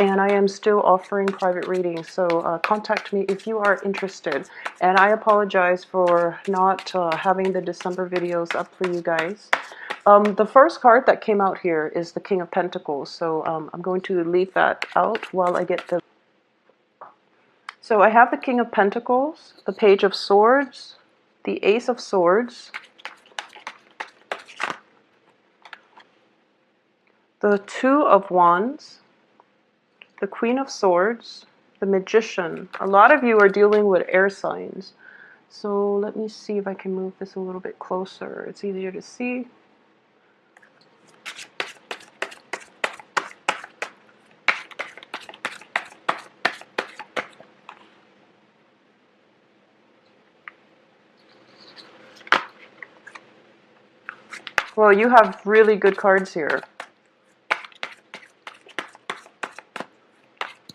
and I am still offering private readings, so contact me if you are interested. And I apologize for not having the December videos up for you guys. The first card that came out here is the King of Pentacles, so I'm going to leave that out while I get the... So I have the King of Pentacles, the Page of Swords, the Ace of Swords, the Two of Wands, the Queen of Swords, the Magician. A lot of you are dealing with air signs. So let me see if I can move this a little bit closer. It's easier to see. Well, you have really good cards here.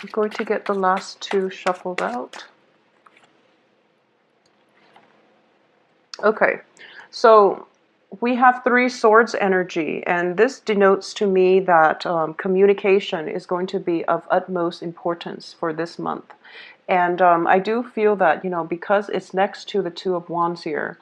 I'm going to get the last two shuffled out. Okay, so we have Three Swords energy, and this denotes to me that communication is going to be of utmost importance for this month. And I do feel that, you know, because it's next to the Two of Wands here,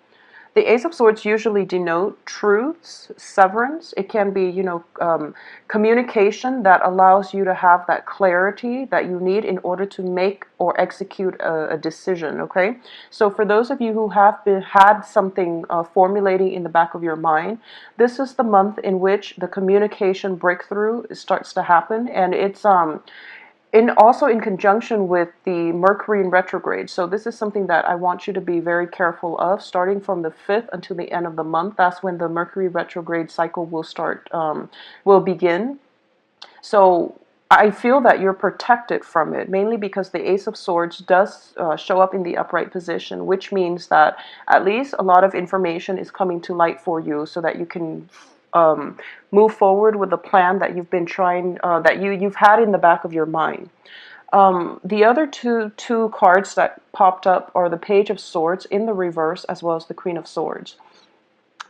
the Ace of Swords usually denote truths, severance. It can be, you know, communication that allows you to have that clarity that you need in order to make or execute a decision, okay? So for those of you who have had something formulating in the back of your mind, this is the month in which the communication breakthrough starts to happen, and it's also in conjunction with the Mercury in retrograde. So this is something that I want you to be very careful of, starting from the 5th until the end of the month. That's when the Mercury retrograde cycle will begin. So I feel that you're protected from it, mainly because the Ace of Swords does show up in the upright position, which means that at least a lot of information is coming to light for you so that you can move forward with the plan that you've been trying, that you've had in the back of your mind. The other two cards that popped up are the Page of Swords in the reverse, as well as the Queen of Swords.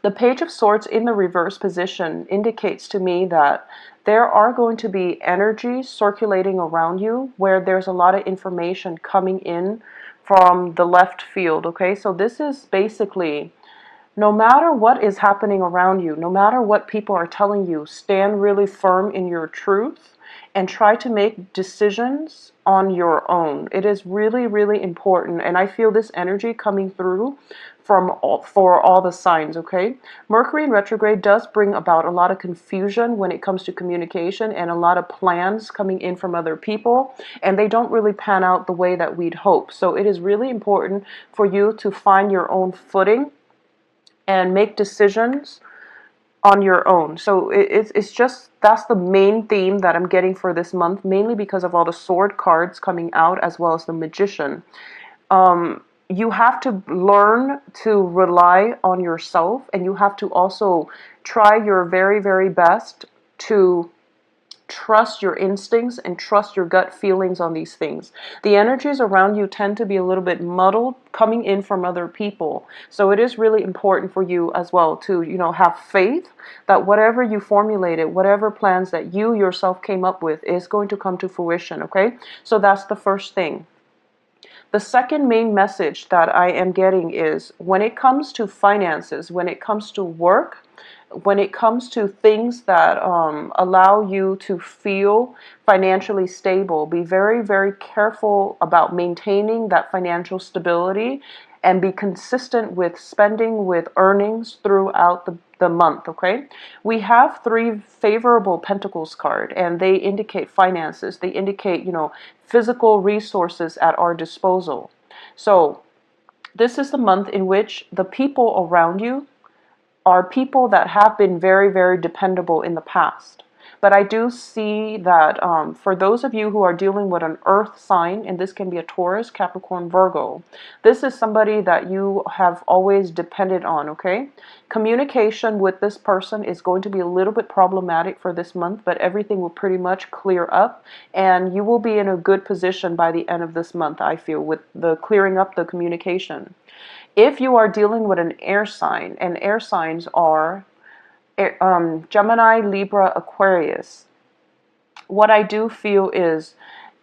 The Page of Swords in the reverse position indicates to me that there are going to be energies circulating around you where there's a lot of information coming in from the left field, okay? So this is basically, no matter what is happening around you, no matter what people are telling you, stand really firm in your truth and try to make decisions on your own. It is really, really important, and I feel this energy coming through for all the signs, okay? Mercury in retrograde does bring about a lot of confusion when it comes to communication and a lot of plans coming in from other people, and they don't really pan out the way that we'd hope. So it is really important for you to find your own footing and make decisions on your own. So it's just, that's the main theme that I'm getting for this month, mainly because of all the sword cards coming out, as well as the Magician. You have to learn to rely on yourself, and you have to also try your very, very best to trust your instincts and trust your gut feelings on these things. The energies around you tend to be a little bit muddled, coming in from other people. So it is really important for you as well to, you know, have faith that whatever you formulated, whatever plans that you yourself came up with is going to come to fruition, okay? So that's the first thing. The second main message that I am getting is, when it comes to finances, when it comes to work, when it comes to things that allow you to feel financially stable, be very, very careful about maintaining that financial stability and be consistent with spending, with earnings throughout the month, okay? We have three favorable pentacles card, and they indicate finances. They indicate, you know, physical resources at our disposal. So this is the month in which the people around you are people that have been very, very dependable in the past. But I do see that for those of you who are dealing with an earth sign, and this can be a Taurus, Capricorn, Virgo, this is somebody that you have always depended on, okay? Communication with this person is going to be a little bit problematic for this month, but everything will pretty much clear up, and you will be in a good position by the end of this month, I feel, with the clearing up the communication. If you are dealing with an air sign, and air signs are Gemini, Libra, Aquarius, what I do feel is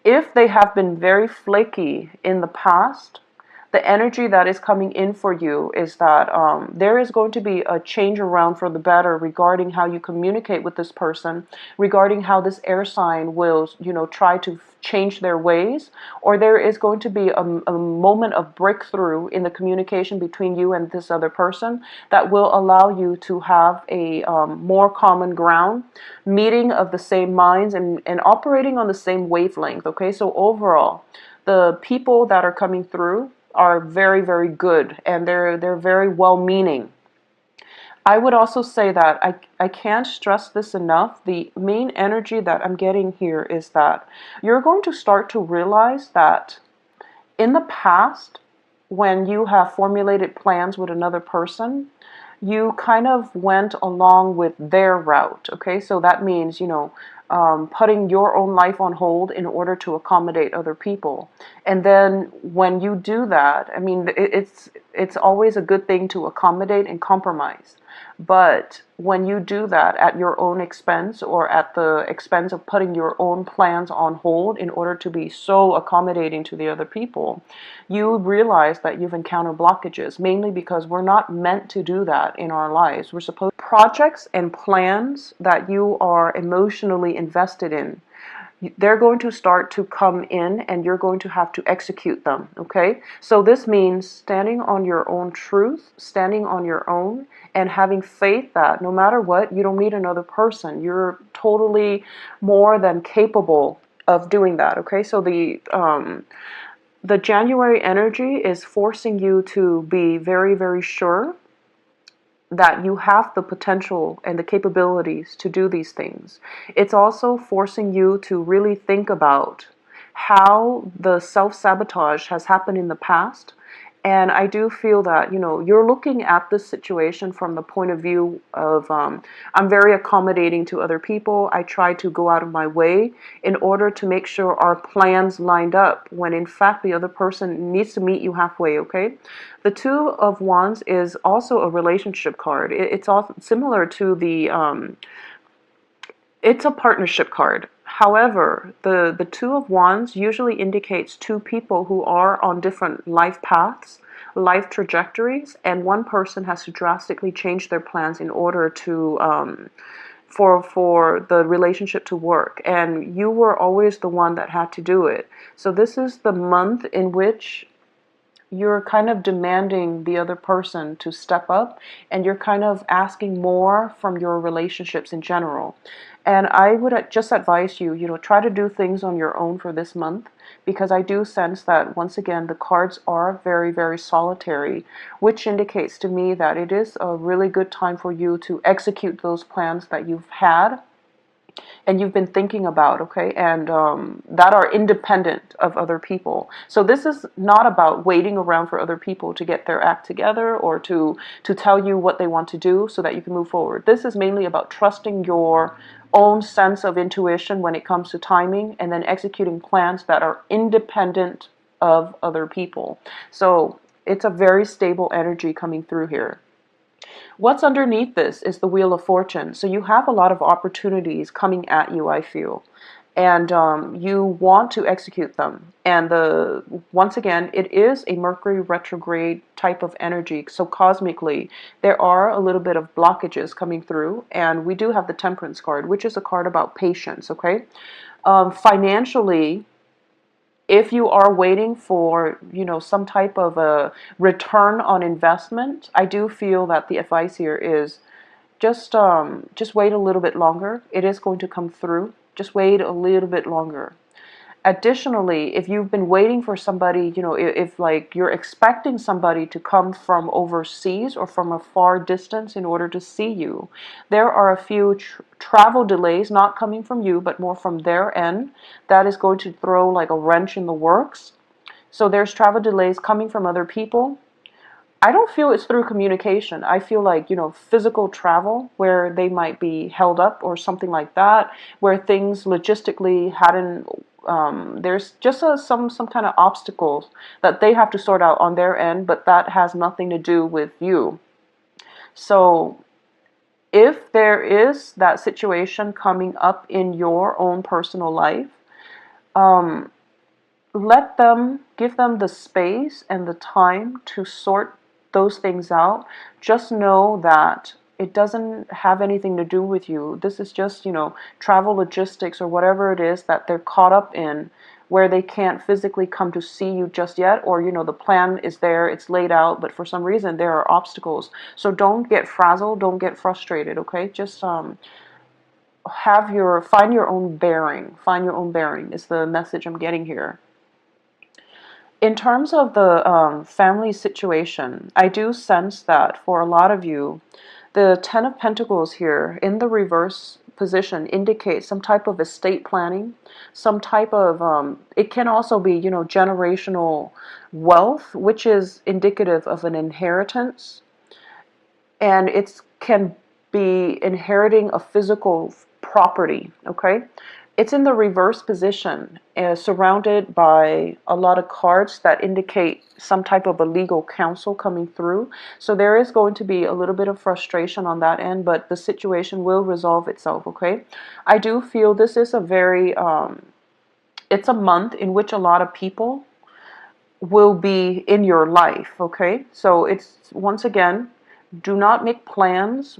if they have been very flaky in the past, the energy that is coming in for you is that there is going to be a change around for the better regarding how you communicate with this person, regarding how this air sign will, try to change their ways, or there is going to be a moment of breakthrough in the communication between you and this other person that will allow you to have a more common ground, meeting of the same minds, and operating on the same wavelength. Okay, so overall, the people that are coming through are very, very good, and they're very well-meaning. I would also say that I can't stress this enough. The main energy that I'm getting here is that you're going to start to realize that in the past, when you have formulated plans with another person, you kind of went along with their route. Okay, so that means, putting your own life on hold in order to accommodate other people. And then when you do that, I mean, it's always a good thing to accommodate and compromise. But when you do that at your own expense, or at the expense of putting your own plans on hold in order to be so accommodating to the other people, you realize that you've encountered blockages, mainly because we're not meant to do that in our lives. We're supposed projects and plans that you are emotionally invested in, they're going to start to come in and you're going to have to execute them. Okay, so this means standing on your own truth, standing on your own, and having faith that no matter what, you don't need another person. You're totally more than capable of doing that. Okay, so the January energy is forcing you to be very, very sure that you have the potential and the capabilities to do these things. It's also forcing you to really think about how the self-sabotage has happened in the past. And I do feel that, you're looking at this situation from the point of view of, I'm very accommodating to other people. I try to go out of my way in order to make sure our plans lined up, when in fact the other person needs to meet you halfway, okay? The Two of Wands is also a relationship card. It's all similar to it's a partnership card. However, the Two of Wands usually indicates two people who are on different life paths, life trajectories, and one person has to drastically change their plans in order to for the relationship to work. And you were always the one that had to do it. So this is the month in which you're kind of demanding the other person to step up, and you're kind of asking more from your relationships in general. And I would just advise you, try to do things on your own for this month, because I do sense that, once again, the cards are very, very solitary, which indicates to me that it is a really good time for you to execute those plans that you've had and you've been thinking about, okay, and that are independent of other people. So this is not about waiting around for other people to get their act together, or to tell you what they want to do so that you can move forward. This is mainly about trusting your own sense of intuition when it comes to timing, and then executing plans that are independent of other people. So it's a very stable energy coming through here. What's underneath this is the Wheel of Fortune. So you have a lot of opportunities coming at you, I feel. And you want to execute them. And once again, it is a Mercury retrograde type of energy. So cosmically, there are a little bit of blockages coming through. And we do have the Temperance card, which is a card about patience, okay? Financially, if you are waiting for, some type of a return on investment, I do feel that the advice here is just wait a little bit longer. It is going to come through. Just wait a little bit longer. Additionally, if you've been waiting for somebody, if like you're expecting somebody to come from overseas or from a far distance in order to see you, there are a few travel delays, not coming from you, but more from their end. That is going to throw like a wrench in the works. So there's travel delays coming from other people. I don't feel it's through communication. I feel like, physical travel where they might be held up or something like that, where things logistically hadn't, there's just some kind of obstacles that they have to sort out on their end, but that has nothing to do with you. So If there is that situation coming up in your own personal life, um, give them the space and the time to sort those things out. Just know that it doesn't have anything to do with you. This is just, travel logistics or whatever it is that they're caught up in, where they can't physically come to see you just yet, or, the plan is there, it's laid out, but for some reason there are obstacles. So don't get frazzled, don't get frustrated, okay? Just find your own bearing. Find your own bearing is the message I'm getting here. In terms of the family situation, I do sense that for a lot of you, the Ten of Pentacles here in the reverse position indicates some type of estate planning, some type of, it can also be, generational wealth, which is indicative of an inheritance. And it can be inheriting a physical property, okay? It's in the reverse position, surrounded by a lot of cards that indicate some type of a legal counsel coming through. So there is going to be a little bit of frustration on that end, but the situation will resolve itself, okay? I do feel this is it's a month in which a lot of people will be in your life, okay? So it's, once again, do not make plans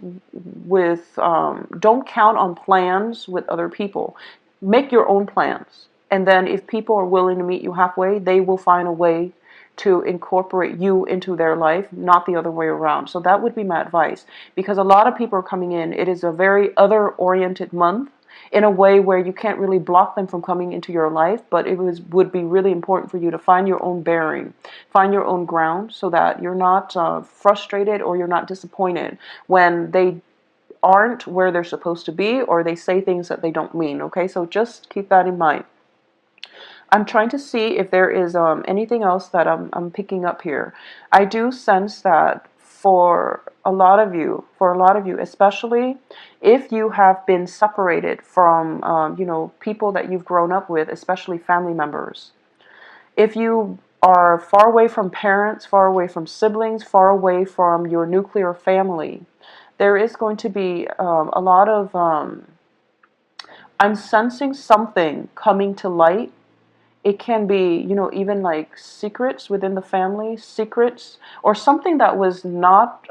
with, don't count on plans with other people. Make your own plans. And then if people are willing to meet you halfway, they will find a way to incorporate you into their life, not the other way around. So that would be my advice, because a lot of people are coming in. It is a very other-oriented month in a way where you can't really block them from coming into your life, but would be really important for you to find your own bearing, find your own ground, so that you're not frustrated or you're not disappointed when they aren't where they're supposed to be, or they say things that they don't mean, okay? So just keep that in mind. I'm trying to see if there is anything else that I'm picking up here. I do sense that for a lot of you, especially if you have been separated from, people that you've grown up with, especially family members. If you are far away from parents, far away from siblings, far away from your nuclear family, there is going to be a lot of, I'm sensing something coming to light. It can be, even like secrets within the family, secrets, or something that was not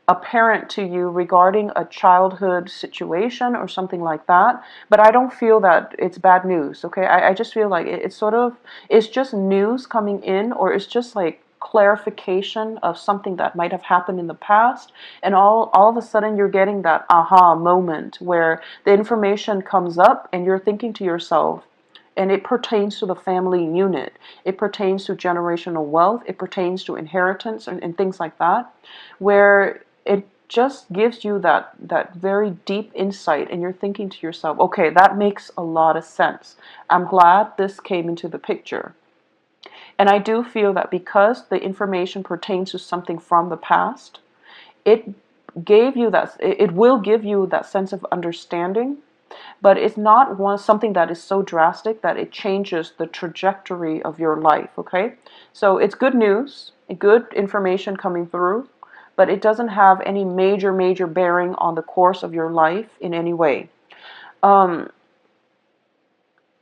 apparent to you regarding a childhood situation or something like that. But I don't feel that it's bad news, okay? I just feel like it's just news coming in, or it's just like clarification of something that might have happened in the past, and all of a sudden you're getting that aha moment where the information comes up and you're thinking to yourself, and it pertains to the family unit. It pertains to generational wealth. It pertains to inheritance and things like that, where it just gives you that very deep insight, and you're thinking to yourself, okay, that makes a lot of sense. I'm glad this came into the picture. And I do feel that because the information pertains to something from the past, it will give you that sense of understanding. But it's not something that is so drastic that it changes the trajectory of your life, okay? So it's good news, good information coming through, but it doesn't have any major bearing on the course of your life in any way.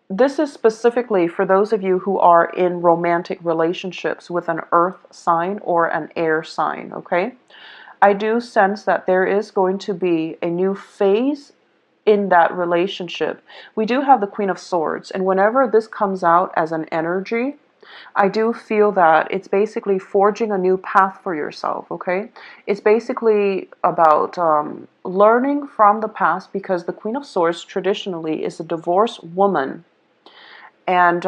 This is specifically for those of you who are in romantic relationships with an earth sign or an air sign, okay? I do sense that there is going to be a new phase in that relationship. We do have the Queen of Swords, and whenever this comes out as an energy, I do feel that it's basically forging a new path for yourself, okay? It's basically about learning from the past, because the Queen of Swords traditionally is a divorced woman. And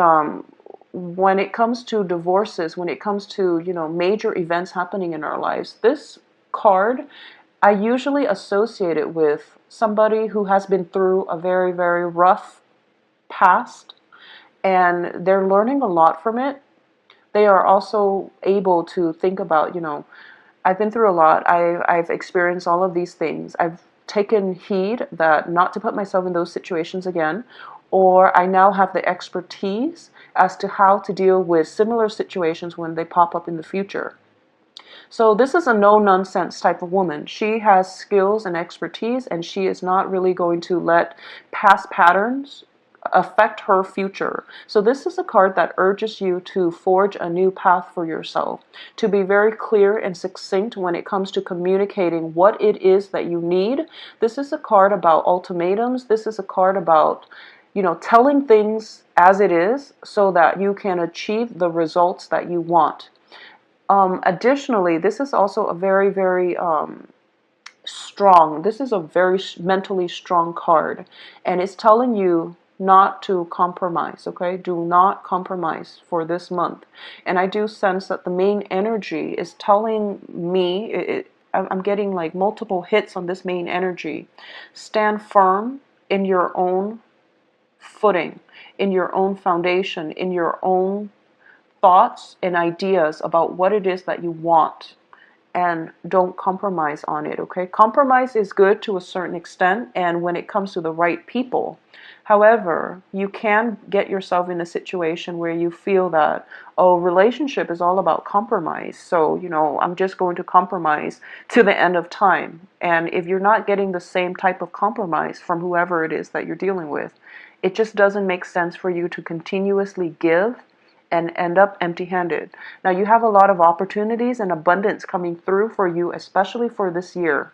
when it comes to divorces, when it comes to, major events happening in our lives, this card, I usually associate it with somebody who has been through a very rough past, and they're learning a lot from it. They are also able to think about, I've been through a lot. I've experienced all of these things. I've taken heed that not to put myself in those situations again, or I now have the expertise as to how to deal with similar situations when they pop up in the future. So this is a no-nonsense type of woman. She has skills and expertise, and she is not really going to let past patterns affect her future. So this is a card that urges you to forge a new path for yourself, to be very clear and succinct when it comes to communicating what it is that you need. This is a card about ultimatums. This is a card about, you know, telling things as it is so that you can achieve the results that you want. Additionally, this is also a very, very strong, this is a very mentally strong card, and it's telling you not to compromise, okay? Do not compromise for this month. And I do sense that the main energy is telling me, I'm getting like multiple hits on this main energy. Stand firm in your own footing, in your own foundation, in your own thoughts and ideas about what it is that you want, and don't compromise on it, okay? Compromise is good to a certain extent, and when it comes to the right people. However, you can get yourself in a situation where you feel that, oh, relationship is all about compromise. So, you know, I'm just going to compromise to the end of time. And if you're not getting the same type of compromise from whoever it is that you're dealing with, it just doesn't make sense for you to continuously give and end up empty-handed. Now, you have a lot of opportunities and abundance coming through for you, especially for this year.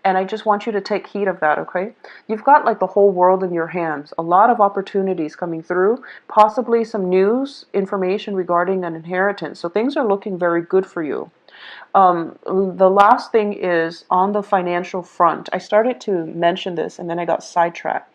And I just want you to take heed of that, okay? You've got like the whole world in your hands. A lot of opportunities coming through, possibly some news, information regarding an inheritance. So things are looking very good for you. The last thing is on the financial front. I started to mention this and then I got sidetracked.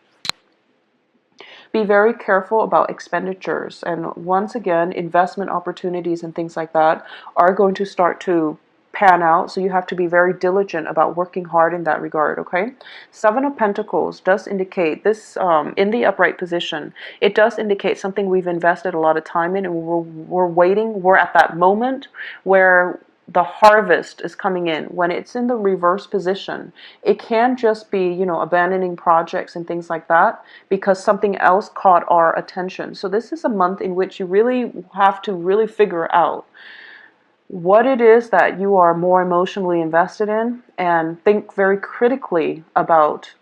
Be very careful about expenditures. And once again, investment opportunities and things like that are going to start to pan out. So you have to be very diligent about working hard in that regard, okay? Seven of Pentacles does indicate this, in the upright position, it does indicate something we've invested a lot of time in, and we're waiting. We're at that moment where the harvest is coming in. When it's in the reverse position, it can just be, you know, abandoning projects and things like that because something else caught our attention. So this is a month in which you really have to really figure out what it is that you are more emotionally invested in, and think very critically about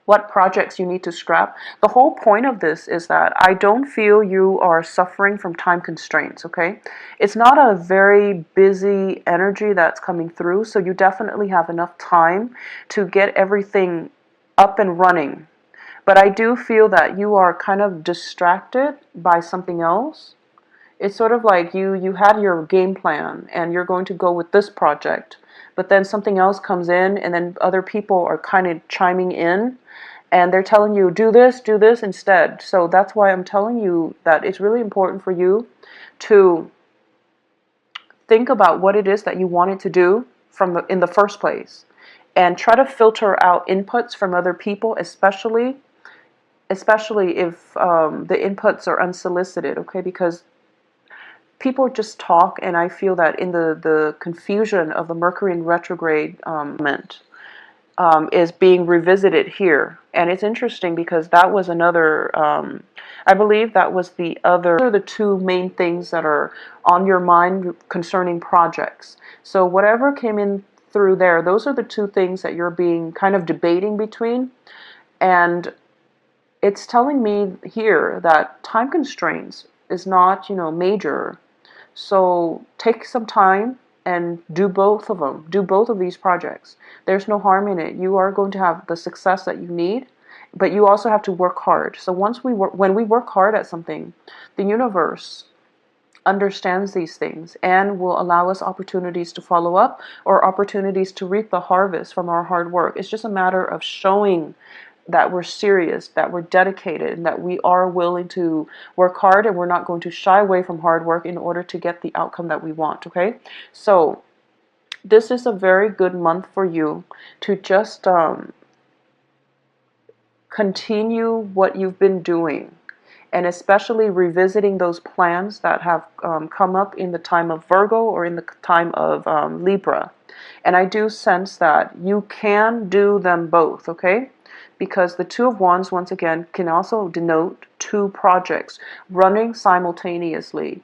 what projects you need to scrap. The whole point of this is that I don't feel you are suffering from time constraints, okay? It's not a very busy energy that's coming through, so you definitely have enough time to get everything up and running. But I do feel that you are kind of distracted by something else. It's sort of like you had your game plan and you're going to go with this project, but then something else comes in, and then other people are kind of chiming in and they're telling you, do this instead. So that's why I'm telling you that it's really important for you to think about what it is that you wanted to do in the first place, and try to filter out inputs from other people, especially if the inputs are unsolicited, okay? Because people just talk, and I feel that in the confusion of the Mercury in retrograde is being revisited here. And it's interesting because that was another, I believe that was the other, those are the two main things that are on your mind concerning projects. So whatever came in through there, those are the two things that you're being kind of debating between. And it's telling me here that time constraints is not, you know, major. So take some time and do both of them. Do both of these projects. There's no harm in it. You are going to have the success that you need, but you also have to work hard. So when we work hard at something, the universe understands these things and will allow us opportunities to follow up or opportunities to reap the harvest from our hard work. It's just a matter of showing that we're serious, that we're dedicated, and that we are willing to work hard, and we're not going to shy away from hard work in order to get the outcome that we want, okay? So this is a very good month for you to just continue what you've been doing, and especially revisiting those plans that have come up in the time of Virgo or in the time of Libra. And I do sense that you can do them both, okay? Because the Two of Wands, once again, can also denote two projects running simultaneously.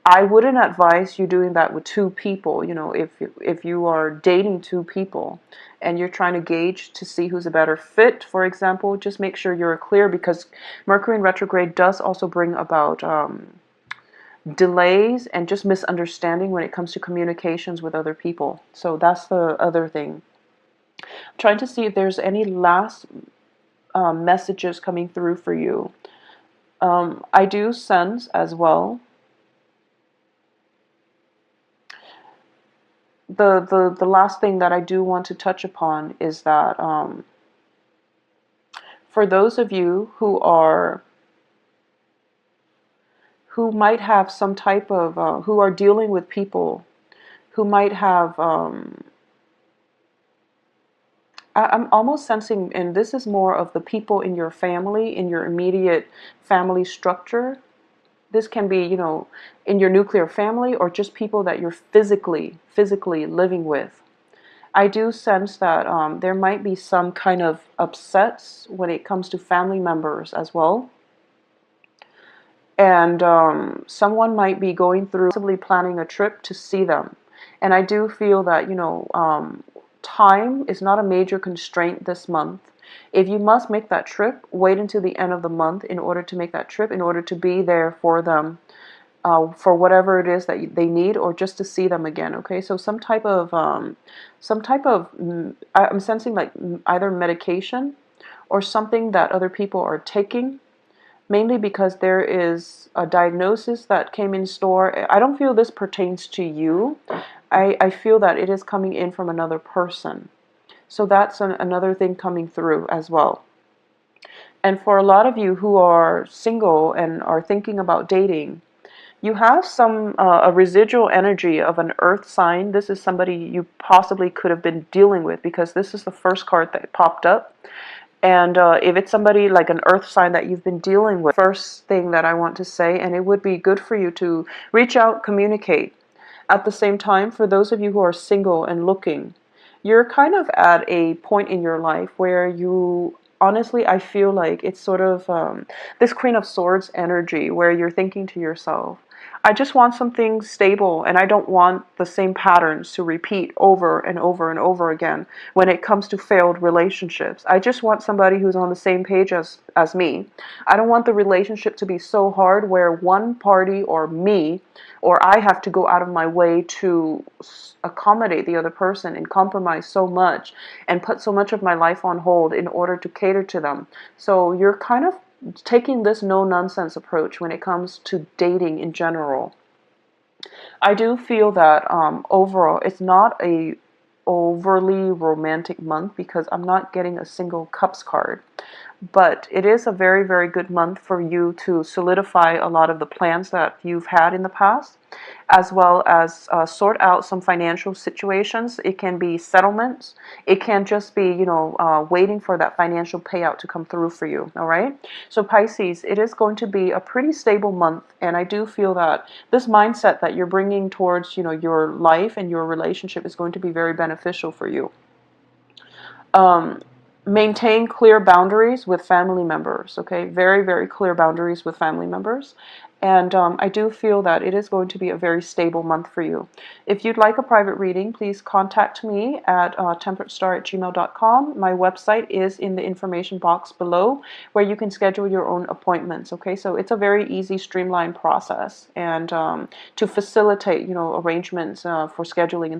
I wouldn't advise you doing that with two people. You know, if you are dating two people and you're trying to gauge to see who's a better fit, for example, just make sure you're clear, because Mercury in retrograde does also bring about delays and just misunderstanding when it comes to communications with other people. So that's the other thing. I'm trying to see if there's any last messages coming through for you. I do sense as well the last thing that I do want to touch upon is that for those of you who might have some type of who are dealing with people who might have I'm almost sensing, and this is more of the people in your family, in your immediate family structure. This can be, you know, in your nuclear family, or just people that you're physically living with. I do sense that there might be some kind of upsets when it comes to family members as well. And someone might be going through, possibly planning a trip to see them. And I do feel that, you know, time is not a major constraint this month. If you must make that trip, wait until the end of the month in order to make that trip, in order to be there for them, for whatever it is that they need, or just to see them again. Okay, so some type of, I'm sensing like either medication or something that other people are taking, mainly because there is a diagnosis that came in store. I don't feel this pertains to you. I feel that it is coming in from another person. So that's another thing coming through as well. And for a lot of you who are single and are thinking about dating, you have some a residual energy of an earth sign. This is somebody you possibly could have been dealing with, because this is the first card that popped up. And if it's somebody like an earth sign that you've been dealing with, first thing that I want to say, and it would be good for you to reach out, communicate. At the same time, for those of you who are single and looking, you're kind of at a point in your life where you, honestly, I feel like it's sort of this Queen of Swords energy where you're thinking to yourself, I just want something stable, and I don't want the same patterns to repeat over and over and over again when it comes to failed relationships. I just want somebody who's on the same page as me. I don't want the relationship to be so hard where one party, or me, or I have to go out of my way to accommodate the other person and compromise so much and put so much of my life on hold in order to cater to them. So you're kind of taking this no-nonsense approach when it comes to dating in general. I do feel that overall it's not a overly romantic month, because I'm not getting a single cups card. But it is a very, very good month for you to solidify a lot of the plans that you've had in the past, as well as sort out some financial situations. It can be settlements. It can just be, you know, waiting for that financial payout to come through for you. All right. So Pisces, it is going to be a pretty stable month, and I do feel that this mindset that you're bringing towards, you know, your life and your relationship is going to be very beneficial for you. Maintain clear boundaries with family members, okay? Very, very clear boundaries with family members. And I do feel that it is going to be a very stable month for you. If you'd like a private reading, please contact me at temperatestar@gmail.com. My website is in the information box below, where you can schedule your own appointments, okay? So it's a very easy, streamlined process, and to facilitate, you know, arrangements for scheduling and